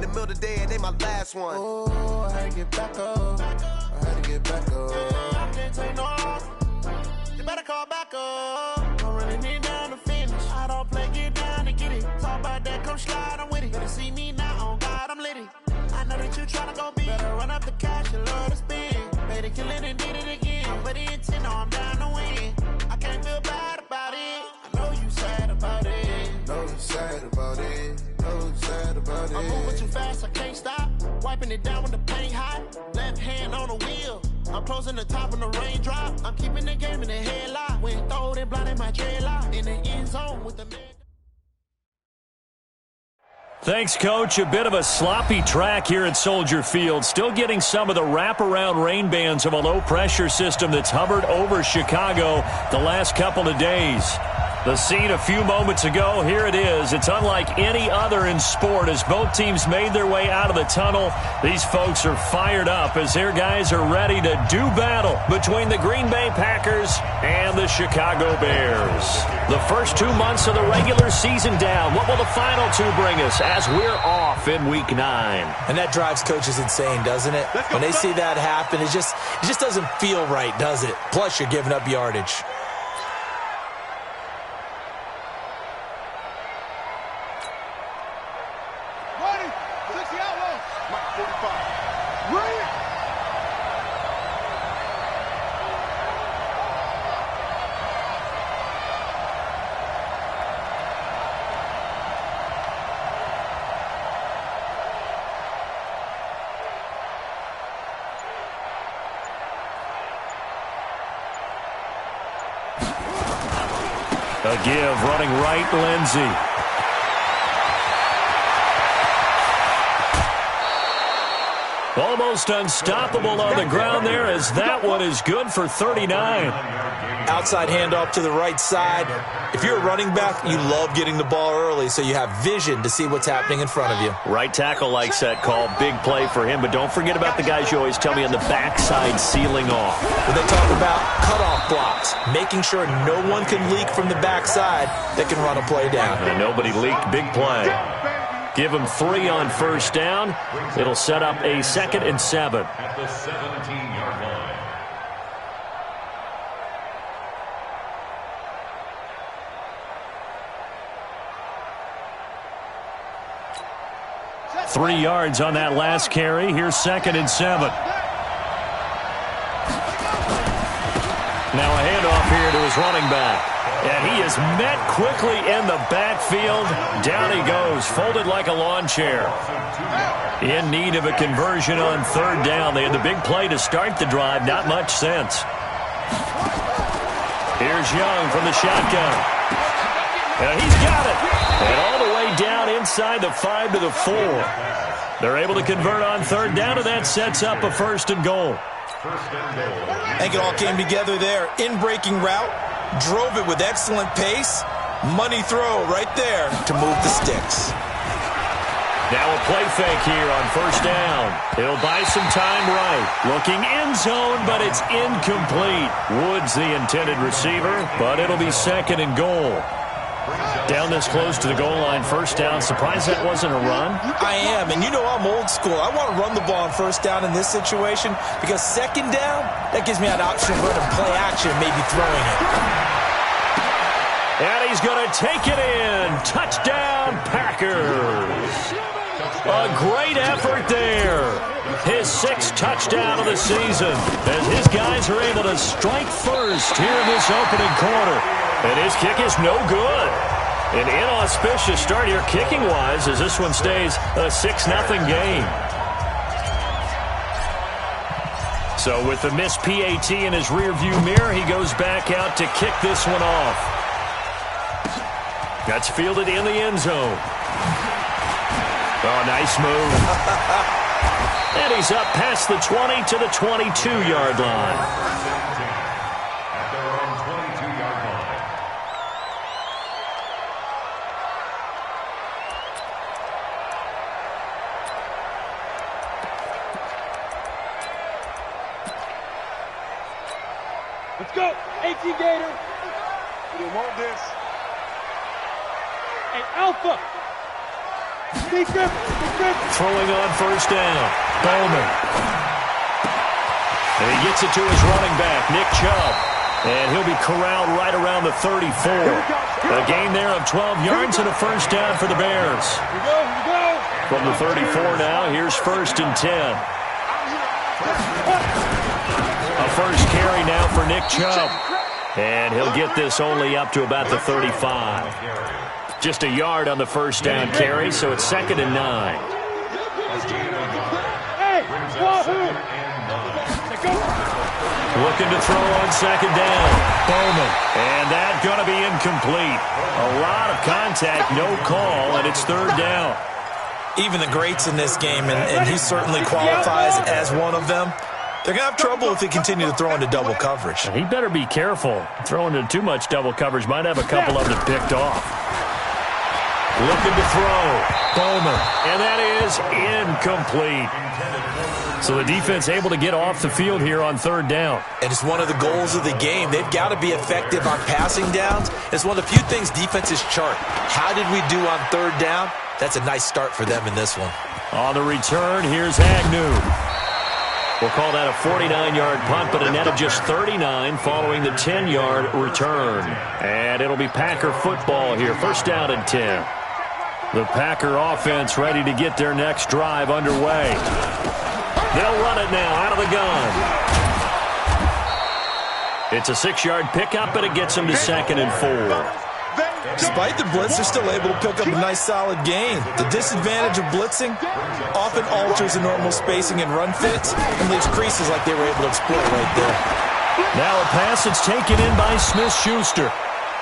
the middle of the day and they my last one. Oh, I had to get back up. I had to get back up. I can't take no off. You better call back up. I'm running it down to finish. I don't play, get down to get it. Talk about that, come slide, I'm with it. Better see me now, on God, I'm litty. I know that you tryna go big. Better run up the cash and love to spend. Made it, kill it, and did it again. I'm with the intent, no, I'm down to win. I can't feel bad about it. I know you sad about it. Know you sad about it. Know you sad about it. I'm moving too fast, I can't stop. Wiping it down when the paint hot. Left hand on the wheel. I'm closing the top when the raindrop. I'm keeping the game in the headlock. When throwed and blinded my dreadlock. In the end zone with the man. Thanks, Coach. A bit of a sloppy track here at Soldier Field. Still getting some of the wraparound rain bands of a low-pressure system that's hovered over Chicago the last couple of days. The scene a few moments ago, here it is. It's unlike any other in sport as both teams made their way out of the tunnel. These folks are fired up as their guys are ready to do battle between the Green Bay Packers and the Chicago Bears. The first 2 months of the regular season down. What will the final two bring us as we're off in Week 9? And that drives coaches insane, doesn't it? When they see that happen, it just doesn't feel right, does it? Plus, you're giving up yardage. A give, running right, Lindsey. Almost unstoppable on the ground there as that one is good for 39. Outside handoff to the right side. If you're a running back, you love getting the ball early so you have vision to see what's happening in front of you. Right tackle likes that call. Big play for him, but don't forget about the guys you always tell me on the backside sealing off. When they talk about cutoff blocks, making sure no one can leak from the backside that can run a play down. And nobody leaked. Big play. Give him 3 on first down. It'll set up a 2nd and 7. At the 17-yard line. Three yards on that last carry. Here's 2nd and 7. Now a handoff here to his running back. And he is met quickly in the backfield. Down he goes, folded like a lawn chair. In need of a conversion on 3rd down. They had the big play to start the drive. Not much sense. Here's Young from the shotgun. And he's got it. And all the way down inside the 5 to the 4. They're able to convert on 3rd down, and that sets up a 1st and goal. I think it all came together there. In-breaking route, drove it with excellent pace. Money throw right there to move the sticks. Now a play fake here on 1st down. He'll buy some time right. Looking end zone, but it's incomplete. Woods the intended receiver, but it'll be 2nd and goal. Down this close to the goal line, 1st down. Surprised that wasn't a run? I am, and you know I'm old school. I want to run the ball on 1st down in this situation because 2nd down, that gives me an option of running play action and maybe throwing it. And he's going to take it in. Touchdown, Packers. A great effort there. His 6th touchdown of the season as his guys are able to strike first here in this opening quarter. And his kick is no good. An inauspicious start here kicking-wise as this one stays a 6-0 game. So with the missed PAT in his rearview mirror, he goes back out to kick this one off. That's fielded in the end zone. Oh, nice move. And he's up past the 20 to the 22-yard line. Let's go, AT Gator. You want this. Hey, Alpha. Throwing on first down. Bowman. And he gets it to his running back, Nick Chubb. And he'll be corralled right around the 34. A gain there of 12 yards and a first down for the Bears. From the 34 now, here's 1st and 10. A first carry now for Nick Chubb. And he'll get this only up to about the 35. Just a yard on the first down carry, so it's 2nd and 9. Looking to throw on 2nd down. Bowman. And that's going to be incomplete. A lot of contact, no call, and it's 3rd down. Even the greats in this game, and he certainly qualifies as one of them, they're going to have trouble if they continue to throw into double coverage. He better be careful. Throwing into too much double coverage might have a couple of them picked off. Looking to throw. Bowman. And that is incomplete. So the defense able to get off the field here on 3rd down. And it's one of the goals of the game. They've got to be effective on passing downs. It's one of the few things defenses chart. How did we do on 3rd down? That's a nice start for them in this one. On the return, here's Agnew. We'll call that a 49-yard punt, but a net of just 39 following the 10-yard return. And it'll be Packer football here. 1st down and 10. The Packer offense ready to get their next drive underway. They'll run it now out of the gun. It's a 6-yard pickup, and it gets them to 2nd and 4. Despite the blitz, they're still able to pick up a nice solid gain. The disadvantage of blitzing often alters the normal spacing and run fits and leaves creases like they were able to exploit right there. Now a pass that's taken in by Smith-Schuster.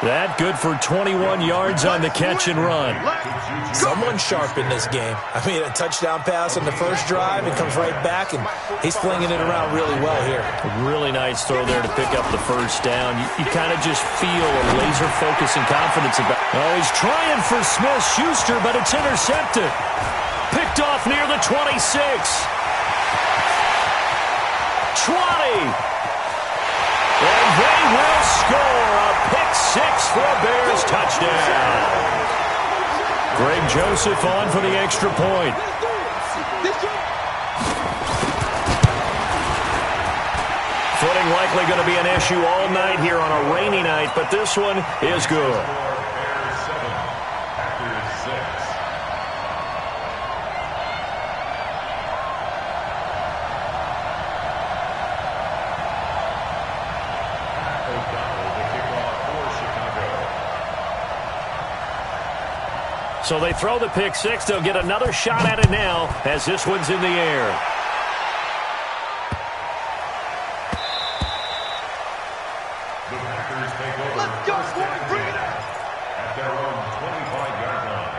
That good for 21 yards on the catch and run. Someone sharp in this game. I mean, a touchdown pass on the first drive and comes right back, and he's flinging it around really well here. A really nice throw there to pick up the first down. You kind of just feel a laser focus and confidence about. Oh, he's trying for Smith-Schuster, but it's intercepted. Picked off near the 26. 20. And they will score a pick 6 for a Bears touchdown. Greg Joseph on for the extra point. Footing likely going to be an issue all night here on a rainy night, but this one is good. So they throw the pick 6. They'll get another shot at it now as this one's in the air. The Packers take over. Let's go, boys, bring it out. At their own 25-yard line.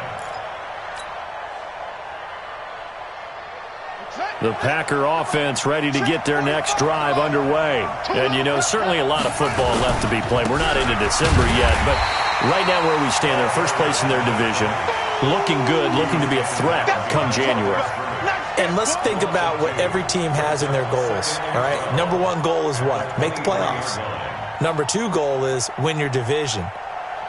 The Packer offense ready to get their next drive underway. And, you know, certainly a lot of football left to be played. We're not into December yet, but right now where we stand, they're first place in their division. Looking good, looking to be a threat come January. And let's think about what every team has in their goals, all right? Number 1 goal is what? Make the playoffs. Number 2 goal is win your division.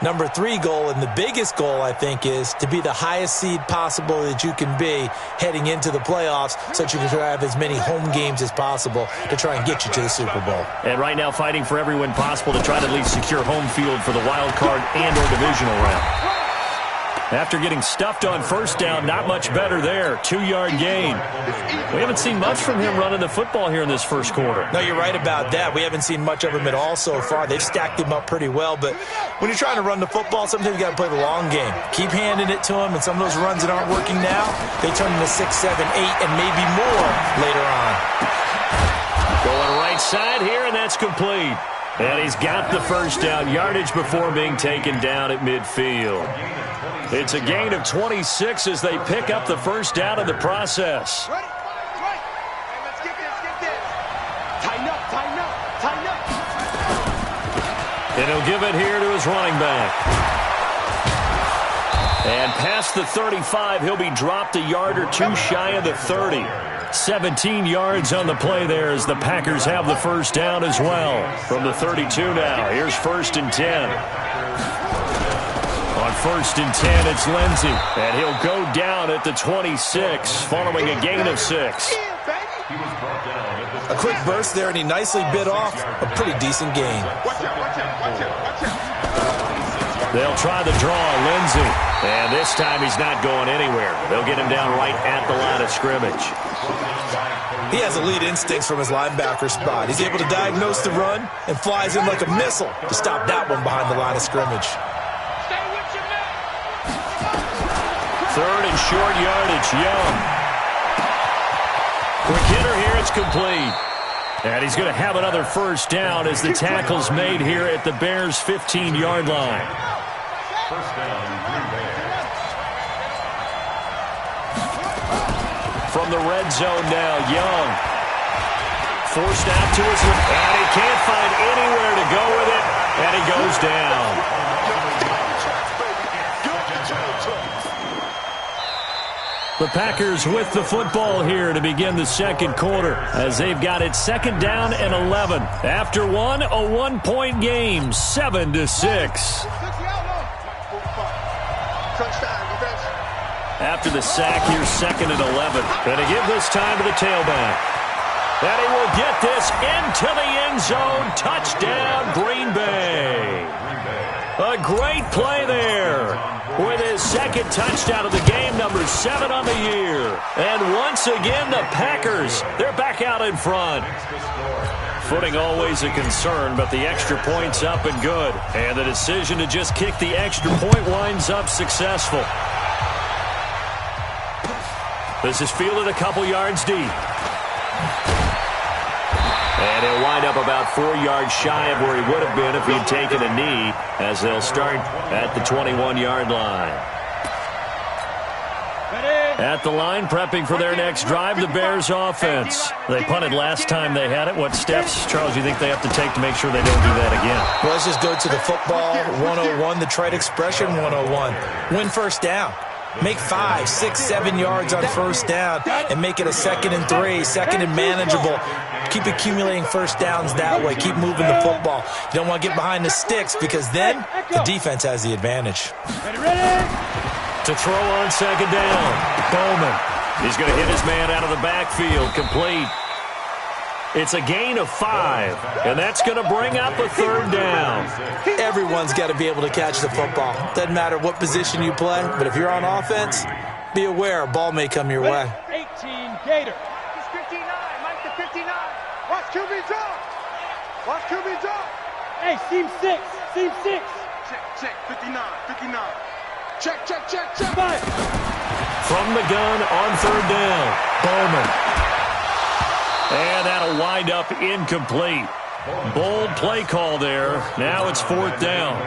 Number 3 goal, and the biggest goal, I think, is to be the highest seed possible that you can be heading into the playoffs so that you can have as many home games as possible to try and get you to the Super Bowl. And right now fighting for every win possible to try to at least secure home field for the wild card and or divisional round. After getting stuffed on first down, not much better there. 2-yard gain. We haven't seen much from him running the football here in this first quarter. No, you're right about that. We haven't seen much of him at all so far. They've stacked him up pretty well, but when you're trying to run the football, sometimes you got to play the long game. Keep handing it to him, and some of those runs that aren't working now, they turn into 6, 7, 8, and maybe more later on. Going right side here, and that's complete. And he's got the first down, yardage before being taken down at midfield. It's a gain of 26 as they pick up the first down in the process. Ready? Hey, let's get this. Tighten up. And he'll give it here to his running back. And past the 35, he'll be dropped a yard or two shy of the 30. 17 yards on the play there as the Packers have the first down as well. From the 32 now, here's 1st and 10. On 1st and 10. It's Lindsey, and he'll go down at the 26 following a gain of 6. A quick burst there, and he nicely bit off a pretty decent gain. They'll try the draw, Lindsey, and this time he's not going anywhere. They'll get him down right at the line of scrimmage. He has elite instincts from his linebacker spot. He's able to diagnose the run and flies in like a missile to stop that one behind the line of scrimmage. 3rd and short yardage, Young. Quick hitter here, it's complete. And he's going to have another 1st down as the tackle's made here at the Bears' 15-yard line. 1st down, Green Bay. From the red zone now, Young. Forced out to his left, and he can't find anywhere to go with it, and he goes down. The Packers with the football here to begin the 2nd quarter as they've got it 2nd down and 11. After one, a 1-point game, 7-6. After the sack here, 2nd and 11. Going to give this time to the tailback. And he will get this into the end zone. Touchdown, Green Bay. A great play there with his 2nd touchdown of the game, number 7 on the year. And once again, the Packers, they're back out in front. Footing always a concern, but the extra point's up and good. And the decision to just kick the extra point winds up successful. This is fielded a couple yards deep. And he'll wind up about 4 yards shy of where he would have been if he'd taken a knee, as they'll start at the 21-yard line. At the line, prepping for their next drive, the Bears offense. They punted last time they had it. What steps, Charles, do you think they have to take to make sure they don't do that again? Well, let's just go to the football 101, the trade expression 101. Win 1st down. Make 5, 6, 7 yards on 1st down and make it a 2nd and 3, 2nd and manageable. Keep accumulating 1st downs that way. Keep moving the football. You don't want to get behind the sticks because then the defense has the advantage. To throw on 2nd down, Bowman. He's going to hit his man out of the backfield, complete. It's a gain of 5, and that's going to bring up a 3rd down. Everyone's got to be able to catch the football. Doesn't matter what position you play, but if you're on offense, be aware a ball may come your way. 18 Gator. It's 59, Mike the 59. Watch QB drop. Watch QB drop. Hey, seam 6, seam 6. Check, 59, 59. Check. 5. From the gun on 3rd down, Bowman. And that'll wind up incomplete. Bold play call there. Now it's 4th down.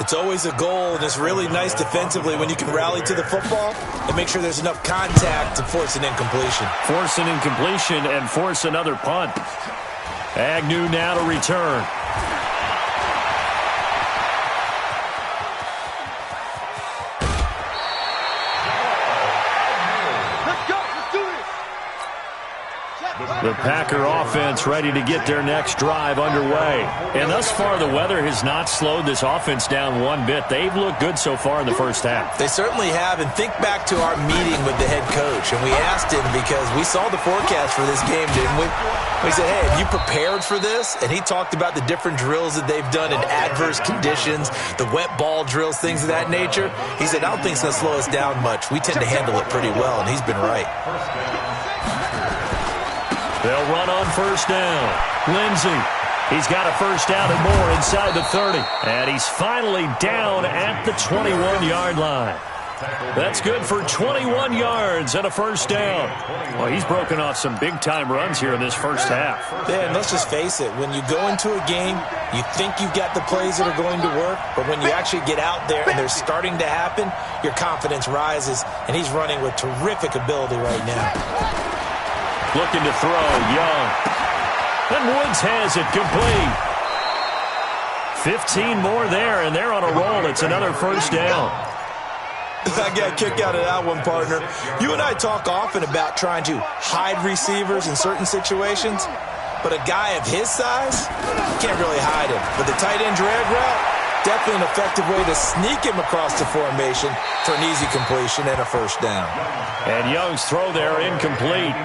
It's always a goal, and it's really nice defensively when you can rally to the football and make sure there's enough contact to force an incompletion. Force an incompletion and force another punt. Agnew now to return. The Packer offense ready to get their next drive underway. And thus far, the weather has not slowed this offense down one bit. They've looked good so far in the 1st half. They certainly have. And think back to our meeting with the head coach. And we asked him because we saw the forecast for this game, didn't we? We said, hey, have you prepared for this? And he talked about the different drills that they've done in adverse conditions, the wet ball drills, things of that nature. He said, I don't think it's going to slow us down much. We tend to handle it pretty well, and he's been right. They'll run on 1st down. Lindsey, he's got a 1st down and more inside the 30. And he's finally down at the 21-yard line. That's good for 21 yards and a 1st down. Well, he's broken off some big-time runs here in this 1st half. Yeah, and let's just face it. When you go into a game, you think you've got the plays that are going to work, but when you actually get out there and they're starting to happen, your confidence rises, and he's running with terrific ability right now. Looking to throw, Young. And Woods has it complete. 15 more there, and they're on a roll. It's another 1st down. I got a kick out of that one, partner. You and I talk often about trying to hide receivers in certain situations, but a guy of his size, you can't really hide him. But the tight end drag route, Definitely an effective way to sneak him across the formation for an easy completion and a first down. And Young's throw there incomplete.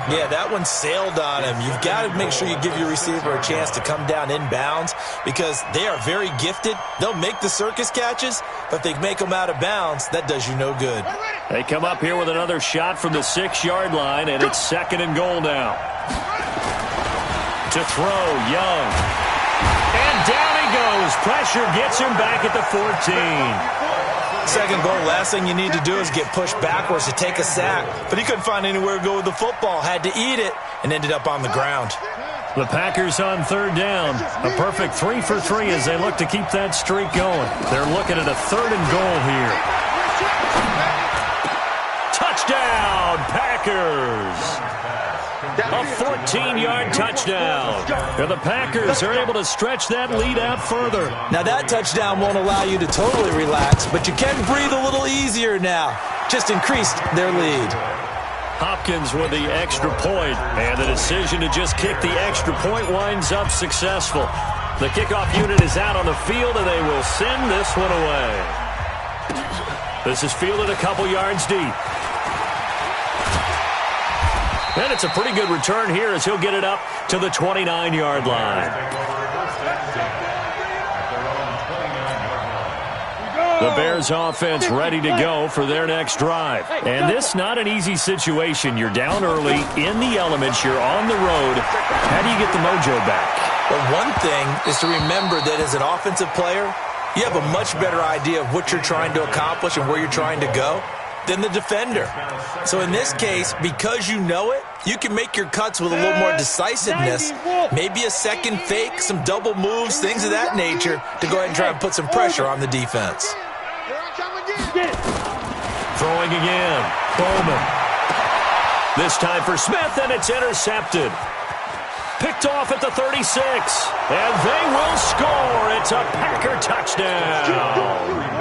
Yeah, that one sailed on him. You've got to make sure you give your receiver a chance to come down inbounds because they are very gifted. They'll make the circus catches, but if they make them out of bounds, that does you no good. They come up here with another shot from the 6-yard line, and it's 2nd and goal now. To throw, Young. And down he goes. Pressure gets him back at the 14. Second goal, last thing you need to do is get pushed backwards to take a sack. But he couldn't find anywhere to go with the football. Had to eat it and ended up on the ground. The Packers on 3rd down. A perfect 3 for 3 as they look to keep that streak going. They're looking at a 3rd and goal here. Touchdown, Packers! A 14-yard touchdown. And the Packers are able to stretch that lead out further. Now that touchdown won't allow you to totally relax, but you can breathe a little easier now. Just increased their lead. Hopkins with the extra point, and the decision to just kick the extra point winds up successful. The kickoff unit is out on the field, and they will send this one away. This is fielded a couple yards deep. And it's a pretty good return here as he'll get it up to the 29-yard line. The Bears offense ready to go for their next drive. And this not an easy situation. You're down early, in the elements, you're on the road. How do you get the mojo back? Well, one thing is to remember that as an offensive player, you have a much better idea of what you're trying to accomplish and where you're trying to go than the defender. So in this case, because you know it, you can make your cuts with a little more decisiveness, maybe a second fake, some double moves, things of that nature, to go ahead and try and put some pressure on the defense. Throwing again, Bowman. This time for Smith, and it's intercepted. Picked off at the 36, and they will score. It's a Packer touchdown.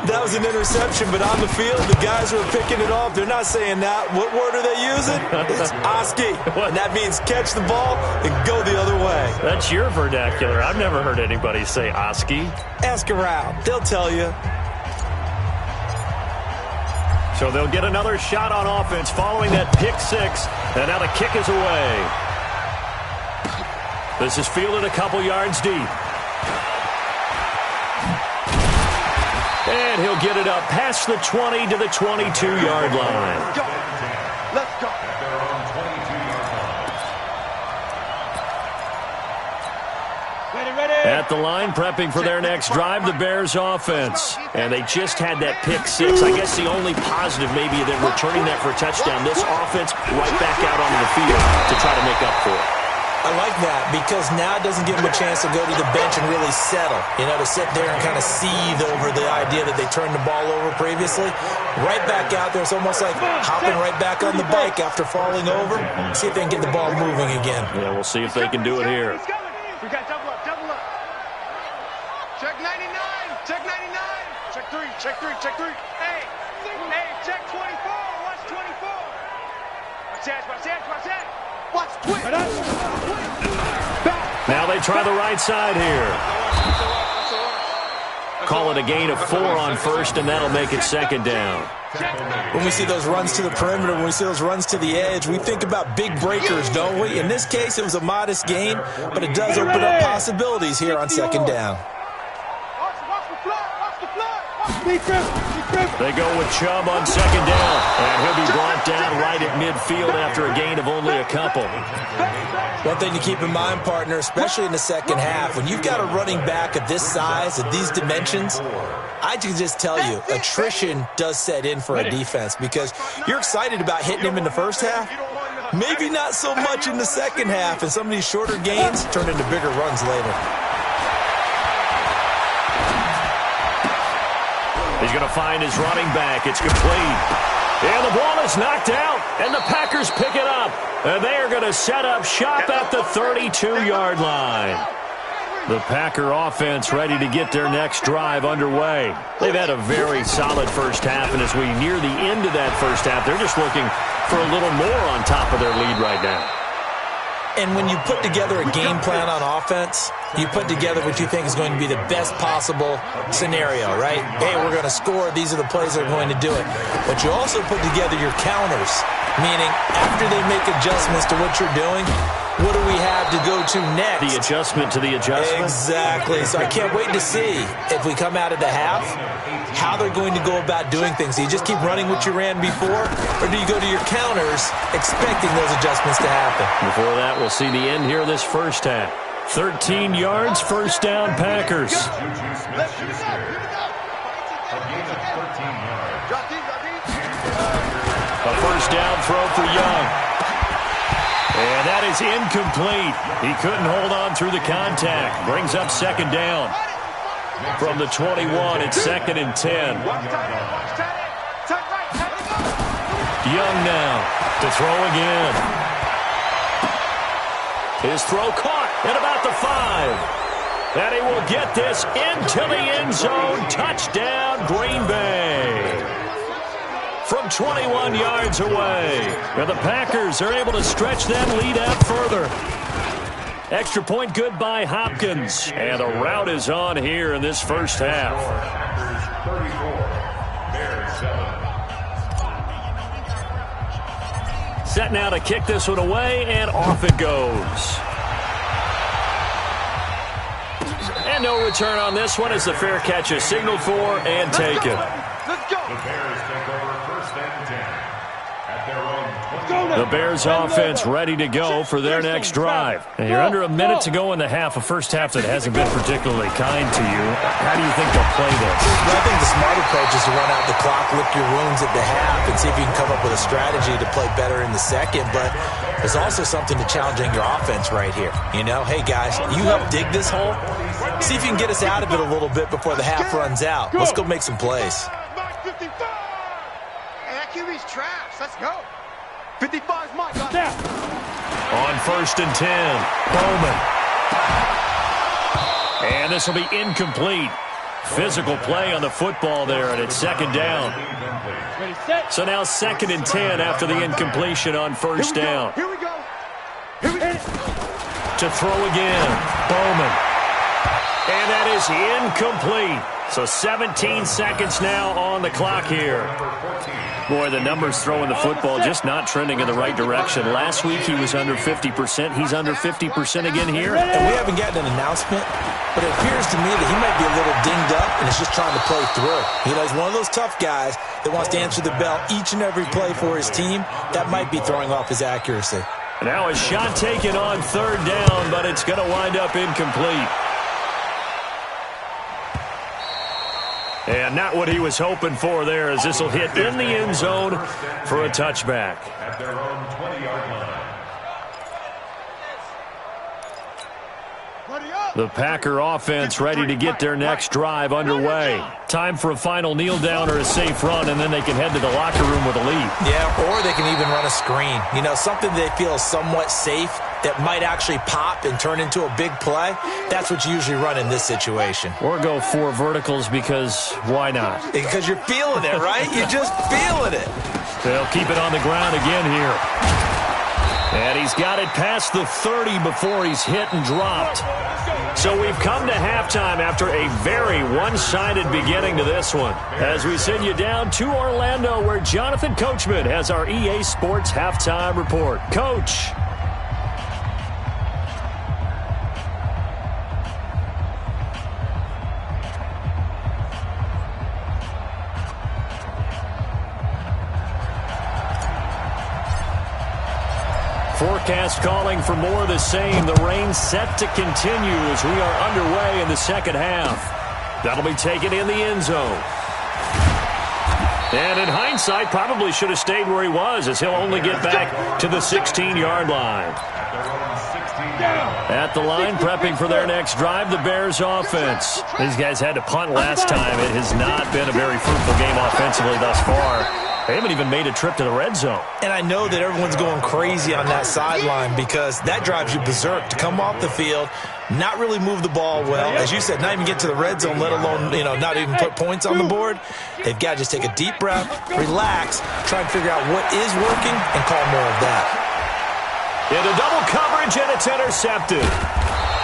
That was an interception, but on the field, the guys who are picking it off, they're not saying that. What word are they using? It's Oski, and that means catch the ball and go the other way. That's your vernacular. I've never heard anybody say Oski. Ask around. They'll tell you. So they'll get another shot on offense following that pick 6, and now the kick is away. This is fielded a couple yards deep. And he'll get it up past the 20 to the 22-yard line. Let's go. At the line, prepping for their next drive, the Bears offense. And they just had that pick 6. I guess the only positive maybe that returning that for a touchdown, this offense right back out onto the field to try to make up for it. I like that because now it doesn't give them a chance to go to the bench and really settle, to sit there and kind of seethe over the idea that they turned the ball over previously. Right back out there, it's almost like hopping right back on the bike after falling over. See if they can get the ball moving again. Yeah, we'll see if they can do it here. We got double up, double up. Check 99, check 99. Check 3, check 3, check 3. Hey, check 24, watch 24. Watch that, watch that, watch that. Watch twitch. Now they try the right side here. Call it a gain of 4 on first, and that'll make it 2nd down. When we see those runs to the perimeter, when we see those runs to the edge, we think about big breakers, don't we? In this case, it was a modest gain, but it does open up possibilities here on 2nd down. They go with Chubb on 2nd down, and he'll be brought down right at midfield after a gain of only a couple. One thing to keep in mind, partner, especially in the second half, when you've got a running back of this size, of these dimensions, I can just tell you, attrition does set in for a defense because you're excited about hitting him in the first half. Maybe not so much in the second half, and some of these shorter gains turn into bigger runs later. He's going to find his running back. It's complete. And the ball is knocked out, and the Packers pick it up. And they are going to set up shop at the 32-yard line. The Packer offense ready to get their next drive underway. They've had a very solid first half, and as we near the end of that first half, they're just looking for a little more on top of their lead right now. And when you put together a game plan on offense, you put together what you think is going to be the best possible scenario, right? Hey, we're going to score. These are the plays that are going to do it. But you also put together your counters, meaning after they make adjustments to what you're doing, what do we have to go to next? The adjustment to the adjustment. Exactly. So I can't wait to see if we come out of the half, how they're going to go about doing things. Do you just keep running what you ran before, or do you go to your counters expecting those adjustments to happen? Before that, we'll see the end here of this first half. 13 yards, first down, Packers. A first down throw for Young. And that is incomplete. He couldn't hold on through the contact. Brings up second down. From the 21, it's 2nd and 10. Young now to throw again. His throw caught at about the 5. And he will get this into the end zone. Touchdown, Green Bay. From 21 yards away. And the Packers are able to stretch that lead out further. Extra point good by Hopkins. And the route is on here in this first half. Packers 34, Bears 7. Set now to kick this one away, and off it goes. And no return on this one as the fair catch is signaled for and taken. Let's go. The Bears take over 1st and 10 at their own 20. The Bears offense ready to go for their next drive. And you're under a minute to go in the half, a first half that hasn't been particularly kind to you. How do you think they'll play this? Well, I think the smart approach is to run out the clock, lick your wounds at the half, and see if you can come up with a strategy to play better in the second. But there's also something to challenging your offense right here. You know, hey, guys, you help dig this hole. See if you can get us out of it a little bit before the half runs out. Let's go make some plays. Hey, that QB's trash. Let's go. 55's mine. Down. On 1st and 10, Bowman. And this will be incomplete. Physical play on the football there, and it's 2nd down. Ready, set. So now 2nd and 10 after the incompletion on 1st down. Here we go. Here we go. To throw again, Bowman. And that is incomplete. So 17 seconds now on the clock here. Boy, the numbers throwing the football just not trending in the right direction. Last week he was under 50%. He's under 50% again here. And we haven't gotten an announcement, but it appears to me that he might be a little dinged up and is just trying to play through. You know, he's one of those tough guys that wants to answer the bell each and every play for his team. That might be throwing off his accuracy. Now a shot taken on 3rd down, but it's going to wind up incomplete. And not what he was hoping for there, as this will hit in the end zone for a touchback. At their own 20-yard line. The Packer offense ready to get their next drive underway. Time for a final kneel down or a safe run, and then they can head to the locker room with a lead. Yeah, or they can even run a screen. You know, something they feel somewhat safe that might actually pop and turn into a big play. That's what you usually run in this situation. Or go 4 verticals because why not? Because you're feeling it, right? You're just feeling it. They'll keep it on the ground again here. And he's got it past the 30 before he's hit and dropped. So we've come to halftime after a very one-sided beginning to this one. As we send you down to Orlando, where Jonathan Coachman has our EA Sports Halftime Report. Coach. Forecast calling for more of the same. The rain set to continue as we are underway in the second half. That'll be taken in the end zone. And in hindsight, probably should have stayed where he was, as he'll only get back to the 16-yard line. At the line, prepping for their next drive, the Bears offense. These guys had to punt last time. It has not been a very fruitful game offensively thus far. They haven't even made a trip to the red zone. And I know that everyone's going crazy on that sideline because that drives you berserk to come off the field, not really move the ball well. As you said, not even get to the red zone, let alone, not even put points on the board. They've got to just take a deep breath, relax, try and figure out what is working, and call more of that. Into double coverage, and it's intercepted.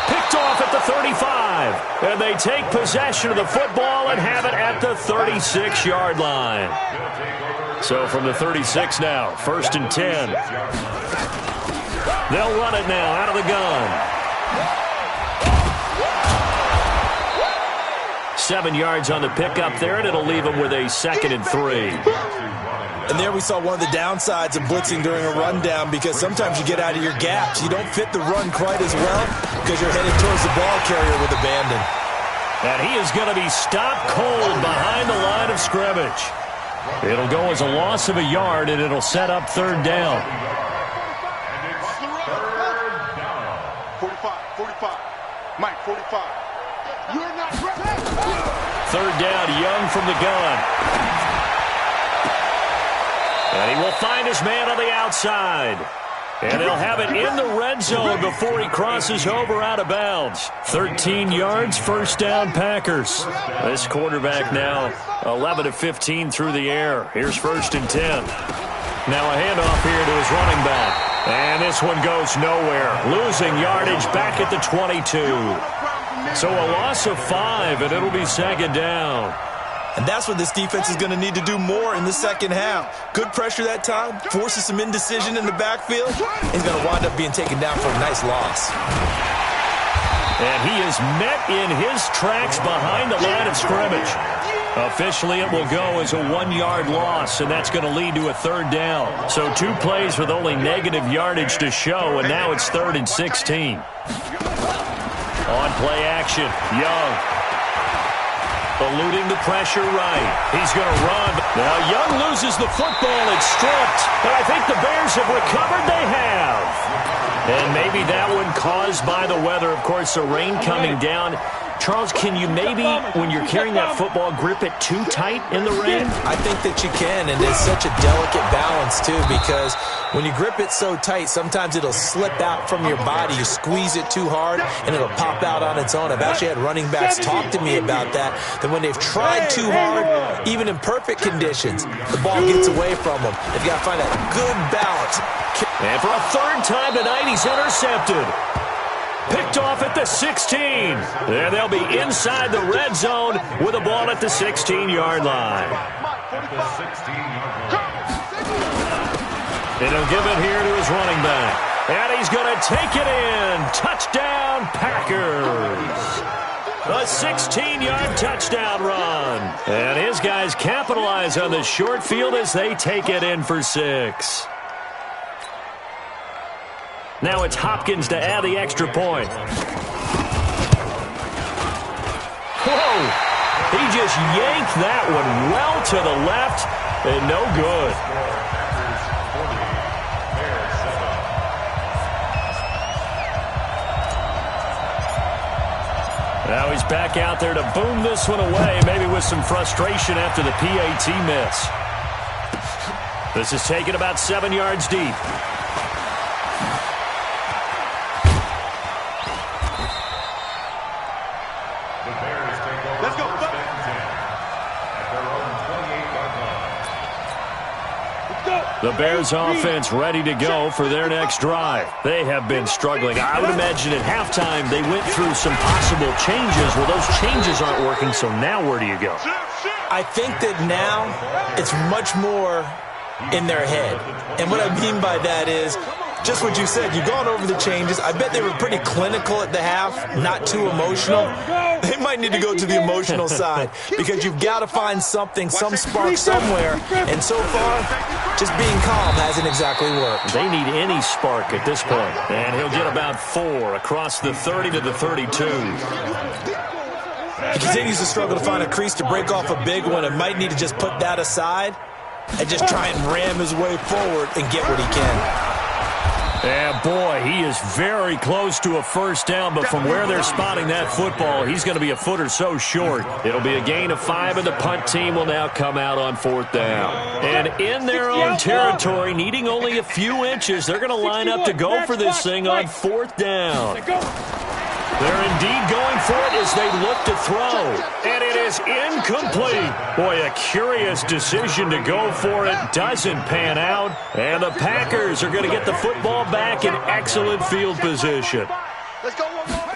Picked off at the 35. And they take possession of the football and have it at the 36-yard line. So from the 36 now, 1st and 10. They'll run it now out of the gun. 7 yards on the pickup there, and it'll leave them with a 2nd and 3. And there we saw one of the downsides of blitzing during a rundown, because sometimes you get out of your gaps. You don't fit the run quite as well because you're headed towards the ball carrier with abandon. And he is going to be stopped cold behind the line of scrimmage. It'll go as a loss of a yard, and it'll set up 3rd down. 45. Mike, 45. You're not ready. 3rd down, Young from the gun. And he will find his man on the outside. And he'll have it in the red zone before he crosses over out of bounds. 13 yards, 1st down, Packers. This quarterback now 11 of 15 through the air. Here's 1st and 10. Now a handoff here to his running back. And this one goes nowhere. Losing yardage back at the 22. So a loss of 5, and it'll be 2nd down. And that's what this defense is going to need to do more in the second half. Good pressure that time, forces some indecision in the backfield. He's going to wind up being taken down for a nice loss. And he is met in his tracks behind the line of scrimmage. Officially, it will go as a 1-yard loss, and that's going to lead to a 3rd down. So 2 plays with only negative yardage to show, and now it's 3rd and 16. On play action, Young. Eluding the pressure right. He's going to run. Now Young loses the football. It's stripped. But I think the Bears have recovered. They have. And maybe that one caused by the weather. Of course, the rain coming down. Charles, can you maybe, when you're carrying that football, grip it too tight in the rain? I think that you can, and it's such a delicate balance, too, because when you grip it so tight, sometimes it'll slip out from your body. You squeeze it too hard, and it'll pop out on its own. I've actually had running backs talk to me about that when they've tried too hard, even in perfect conditions, the ball gets away from them. They've got to find that good balance. And for a 3rd time tonight, he's intercepted. Picked off at the 16. And they'll be inside the red zone with a ball at the 16-yard line. And he'll give it here to his running back. And he's going to take it in. Touchdown, Packers. A 16-yard touchdown run. And his guys capitalize on the short field as they take it in for 6. Now it's Hopkins to add the extra point. Whoa! He just yanked that one well to the left, and no good. Now he's back out there to boom this one away, maybe with some frustration after the PAT miss. This is taken about 7 yards deep. The Bears offense ready to go for their next drive. They have been struggling. I would imagine at halftime they went through some possible changes. Well, those changes aren't working, so now where do you go? I think that now it's much more in their head. And what I mean by that is just what you said. You've gone over the changes. I bet they were pretty clinical at the half, not too emotional. They might need to go to the emotional side because you've got to find something, some spark somewhere. And so far, just being calm hasn't exactly worked. They need any spark at this point. And he'll get about 4 across the 30 to the 32. He continues to struggle to find a crease to break off a big one and might need to just put that aside and just try and ram his way forward and get what he can. Yeah, boy, he is very close to a first down, but from where they're spotting that football, he's going to be a foot or so short. It'll be a gain of 5, and the punt team will now come out on 4th down. And in their own territory, needing only a few inches, they're going to line up to go for this thing on 4th down. They're indeed going for it as they look to throw. And it is incomplete. Boy, a curious decision to go for it. Doesn't pan out. And the Packers are going to get the football back in excellent field position. Let's go one more.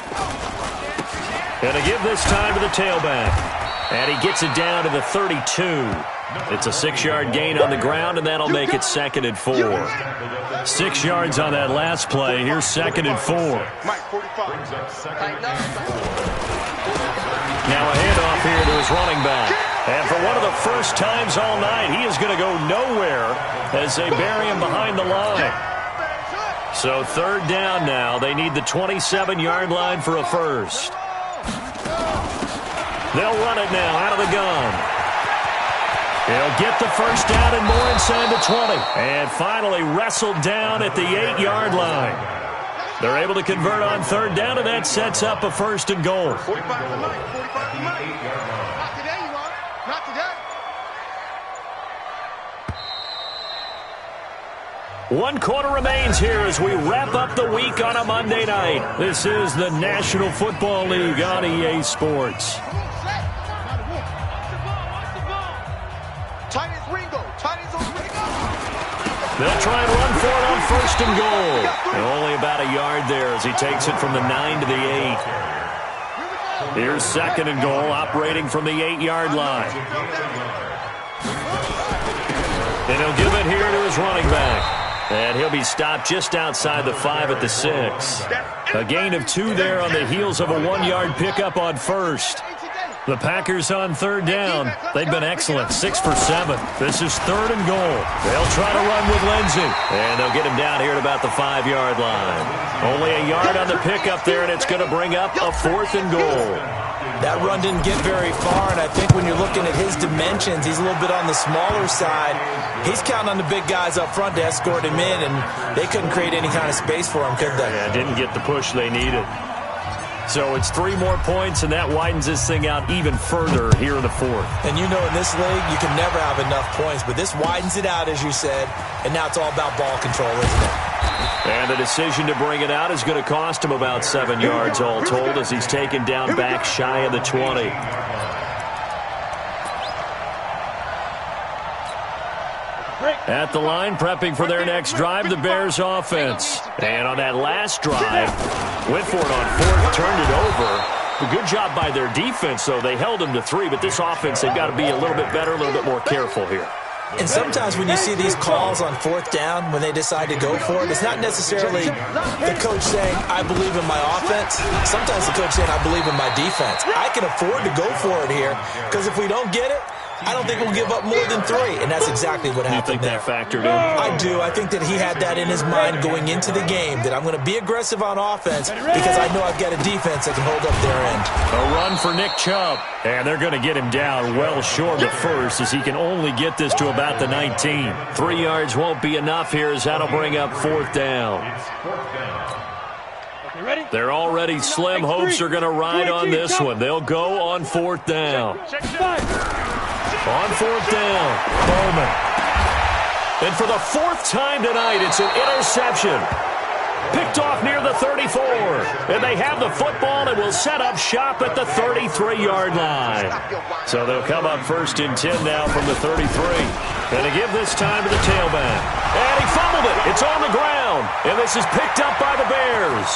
Going to give this time to the tailback. And he gets it down to the 32. It's a 6-yard gain on the ground, and that'll make it 2nd and 4. 6 yards on that last play. Here's 2nd and 4. Mike, 45. Now a handoff here to his running back. And for one of the first times all night, he is going to go nowhere as they bury him behind the line. So 3rd down now. They need the 27-yard line for a first. They'll run it now out of the gun. He'll get the first down and more inside the 20. And finally wrestled down at the 8-yard line. They're able to convert on 3rd down, and that sets up a 1st and goal. 45 to Mike. 45 to Mike. Not today, you are. Not today. 1 quarter remains here as we wrap up the week on a Monday night. This is the National Football League on EA Sports. They'll try and run for it on 1st and goal. And only about a yard there as he takes it from the 9 to the 8. Here's 2nd and goal, operating from the 8-yard line. And he'll give it here to his running back. And he'll be stopped just outside the 5 at the 6. A gain of 2 there on the heels of a 1-yard pickup on 1st. The Packers on 3rd down. They've been excellent, 6 for 7. This is 3rd and goal. They'll try to run with Lindsey. And they'll get him down here at about the 5-yard line. Only a yard on the pickup there, and it's going to bring up a 4th and goal. That run didn't get very far, and I think when you're looking at his dimensions, he's a little bit on the smaller side. He's counting on the big guys up front to escort him in, and they couldn't create any kind of space for him, could they? Yeah, didn't get the push they needed. So it's 3 more points, and that widens this thing out even further here in the 4th. And you know in this league, you can never have enough points, but this widens it out, as you said, and now it's all about ball control, isn't it? And the decision to bring it out is going to cost him about 7 yards all told as he's taken down back shy of the 20. At the line, prepping for their next drive, the Bears offense. And on that last drive, went for it on 4th, turned it over. A good job by their defense, though. They held them to 3, but this offense, they've got to be a little bit better, a little bit more careful here. And sometimes when you see these calls on 4th down, when they decide to go for it, it's not necessarily the coach saying, I believe in my offense. Sometimes the coach saying, I believe in my defense. I can afford to go for it here, because if we don't get it, I don't think we'll give up more than 3, and that's exactly what happened there. You think that factored in? I do. I think that he had that in his mind going into the game, that I'm going to be aggressive on offense because I know I've got a defense that can hold up their end. A run for Nick Chubb, and they're going to get him down well short of 1st as he can only get this to about the 19. 3 yards won't be enough here as that'll bring up 4th down. They're already slim. Hopes are going to ride on this one. They'll go on 4th down. On 4th down, Bowman. And for the 4th time tonight, it's an interception. Picked off near the 34. And they have the football and will set up shop at the 33-yard line. So they'll come up 1st and 10 now from the 33. And to give this time to the tailback. And he fumbled it. It's on the ground. And this is picked up by the Bears.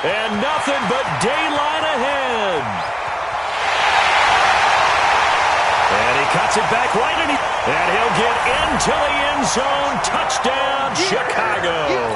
And nothing but daylight ahead. And he cuts it back right, and he'll get into the end zone. Touchdown, Chicago.